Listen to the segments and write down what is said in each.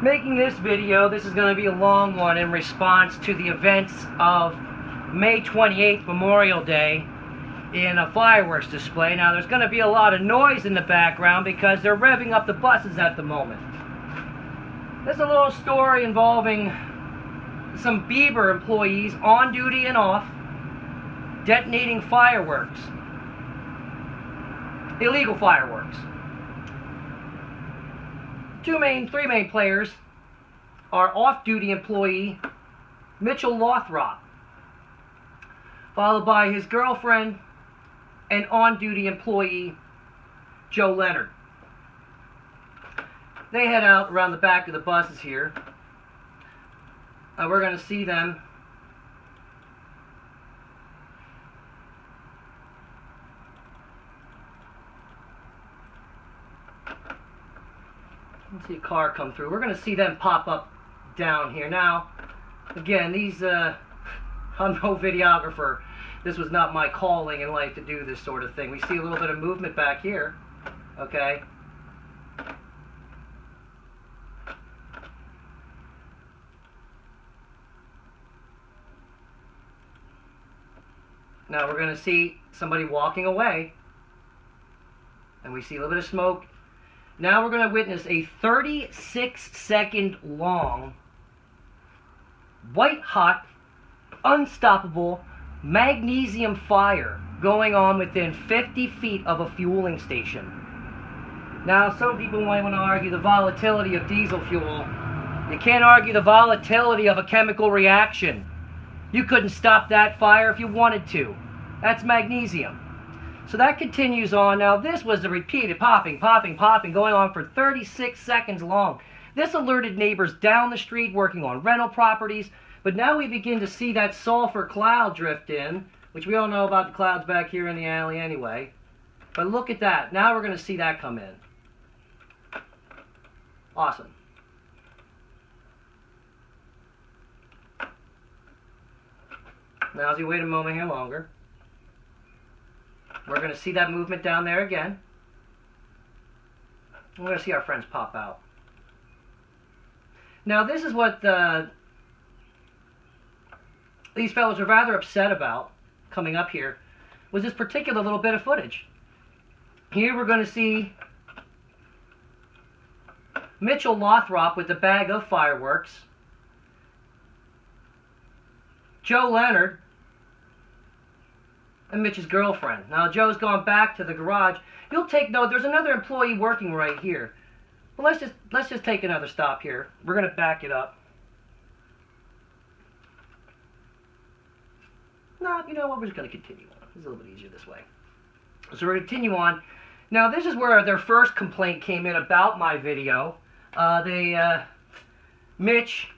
making this video. This is going to be a long one in response to the events of May 28th, Memorial Day, in a fireworks display. Now, there's going to be a lot of noise in the background because they're revving up the buses at the moment. There's a little story involving some Bieber employees on duty and off detonating fireworks. Illegal fireworks. Three main players are off-duty employee Mitch Lothrop, followed by his girlfriend and on-duty employee Joe Leonard. They head out around the back of the buses here. We're going to see them let's see a car come through. We're going to see them pop up down here. Now, again, these, I'm no videographer. This was not my calling in life to do this sort of thing. We see a little bit of movement back here. Okay. Now we're going to see somebody walking away. And we see a little bit of smoke. Now we're going to witness a 36-second long, white-hot, unstoppable magnesium fire going on within 50 feet of a fueling station. Now, some people might want to argue the volatility of diesel fuel. You can't argue the volatility of a chemical reaction. You couldn't stop that fire if you wanted to. That's magnesium. So that continues on. Now, this was the repeated popping, going on for 36 seconds long. This alerted neighbors down the street working on rental properties. But now we begin to see that sulfur cloud drift in, which we all know about the clouds back here in the alley anyway. But look at that. Now we're going to see that come in. Awesome. Now, as we wait a moment here longer, we're going to see that movement down there again. We're going to see our friends pop out. Now, this is what these fellows are rather upset about coming up here, was this particular little bit of footage. Here we're going to see Mitch Lothrop with the bag of fireworks, Joe Leonard, and Mitch's girlfriend. Now, Joe's gone back to the garage. You'll take note, there's another employee working right here. But let's just take another stop here. We're going to back it up. No, you know what? We're just going to continue on. It's a little bit easier this way. So we're going to continue on. Now, this is where their first complaint came in about my video. Mitch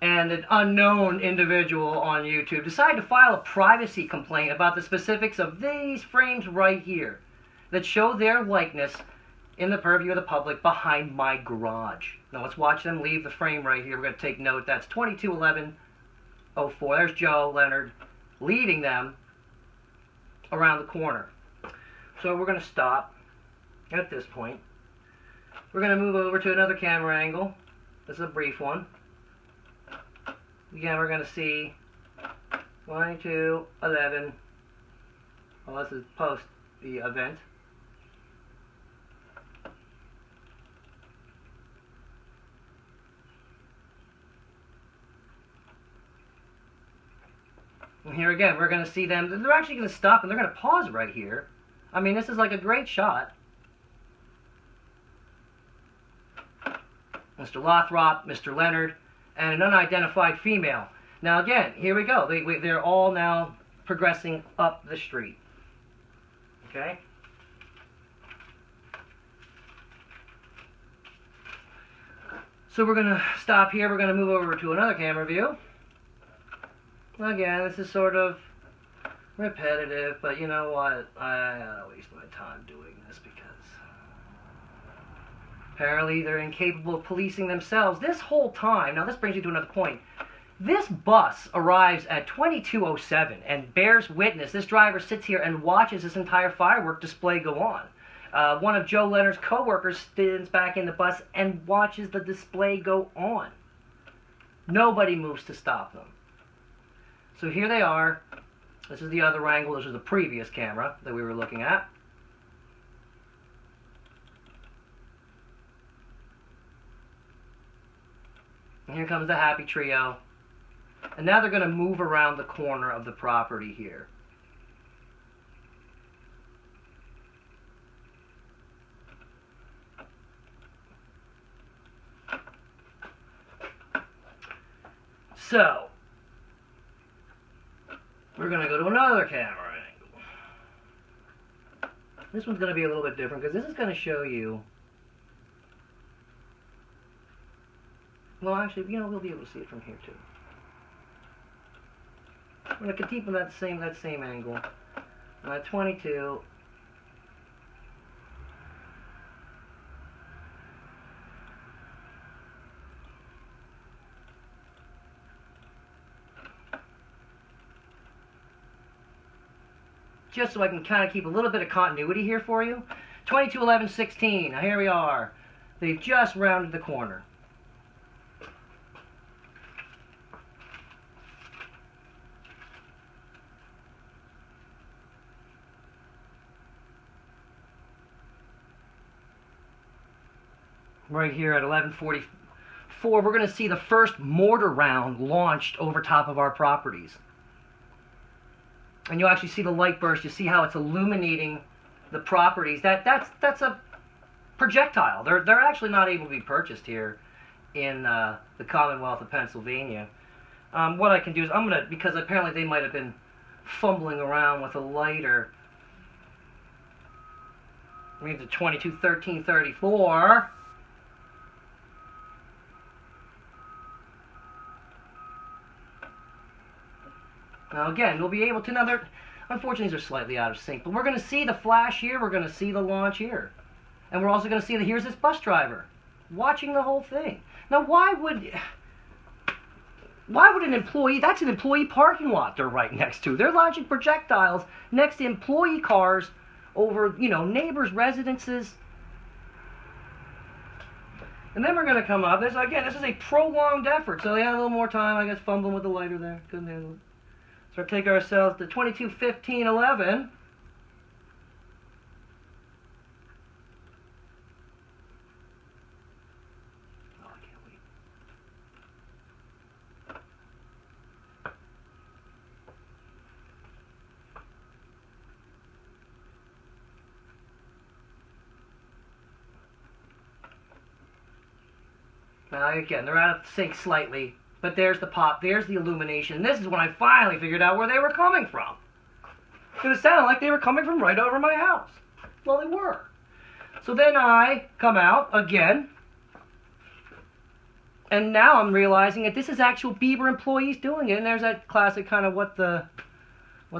and an unknown individual on YouTube decided to file a privacy complaint about the specifics of these frames right here that show their likeness in the purview of the public behind my garage. Now let's watch them leave the frame right here. We're going to take note. That's 221104. There's Joe Leonard leading them around the corner. So we're going to stop at this point. We're going to move over to another camera angle. This is a brief one. Again, we're going to see 2211. Well, this is post the event. And here again, we're going to see them. They're actually going to stop and they're going to pause right here. I mean, this is like a great shot. Mr. Lothrop, Mr. Leonard, and an unidentified female. Now again, here we go. They're all now progressing up the street. Okay? So we're going to stop here. We're going to move over to another camera view. Again, this is sort of repetitive, but you know what? I don't waste my time doing this because apparently they're incapable of policing themselves. This whole time, now this brings me to another point. This bus arrives at 2207 and bears witness. This driver sits here and watches this entire firework display go on. One of Joe Leonard's coworkers stands back in the bus and watches the display go on. Nobody moves to stop them. So here they are. This is the other angle. This is the previous camera that we were looking at. And here comes the happy trio. And now they're going to move around the corner of the property here. So, we're going to go to another camera angle. This one's going to be a little bit different because this is going to show you... Well, actually, you know, we'll be able to see it from here, too. I'm going to keep that same angle. I'm at 22. Just so I can kind of keep a little bit of continuity here for you. 22, 11, 16. Now here we are. They've just rounded the corner. Right here at 11:44, we're going to see the first mortar round launched over top of our properties. And you'll actually see the light burst. You see how it's illuminating the properties. That's a projectile. They're actually not able to be purchased here in the Commonwealth of Pennsylvania. What I can do is I'm going to, because apparently they might have been fumbling around with a lighter. We have the 22, 13, 34. Now again, we'll be able to, now unfortunately these are slightly out of sync, but we're going to see the flash here, we're going to see the launch here. And we're also going to see that here's this bus driver watching the whole thing. Now why would an employee, that's an employee parking lot they're right next to. They're launching projectiles next to employee cars over, you know, neighbors' residences. And then we're going to come up, this is a prolonged effort, so they had a little more time, I guess, fumbling with the lighter there, couldn't handle it. So we'll take ourselves to 22, 15, 11. Oh, I can't wait. Now again, they're out of sync slightly. But there's the pop, there's the illumination. This is when I finally figured out where they were coming from. Because it sounded like they were coming from right over my house. Well, they were. So then I come out again. And now I'm realizing that this is actual Bieber employees doing it. And there's that classic kind of what the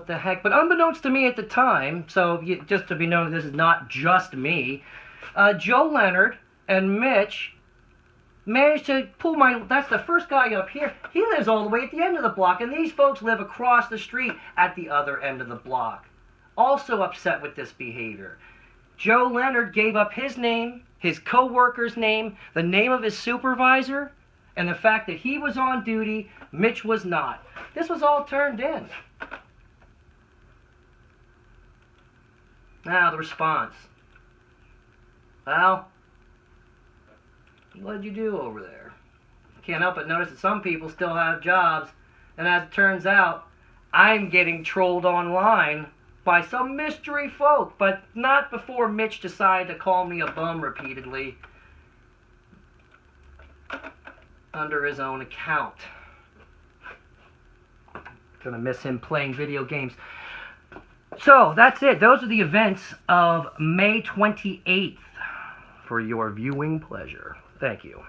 heck. But unbeknownst to me at the time, so just to be known that this is not just me, Joe Leonard and Mitch managed to pull that's the first guy up here. He lives all the way at the end of the block, and these folks live across the street at the other end of the block. Also upset with this behavior. Joe Leonard gave up his name, his co-worker's name, the name of his supervisor, and the fact that he was on duty, Mitch was not. This was all turned in. Now the response. Well, what'd you do over there? Can't help but notice that some people still have jobs, and as it turns out, I'm getting trolled online by some mystery folk, but not before Mitch decided to call me a bum repeatedly under his own account. Gonna miss him playing video games. So, that's it. Those are the events of May 28th for your viewing pleasure. Thank you.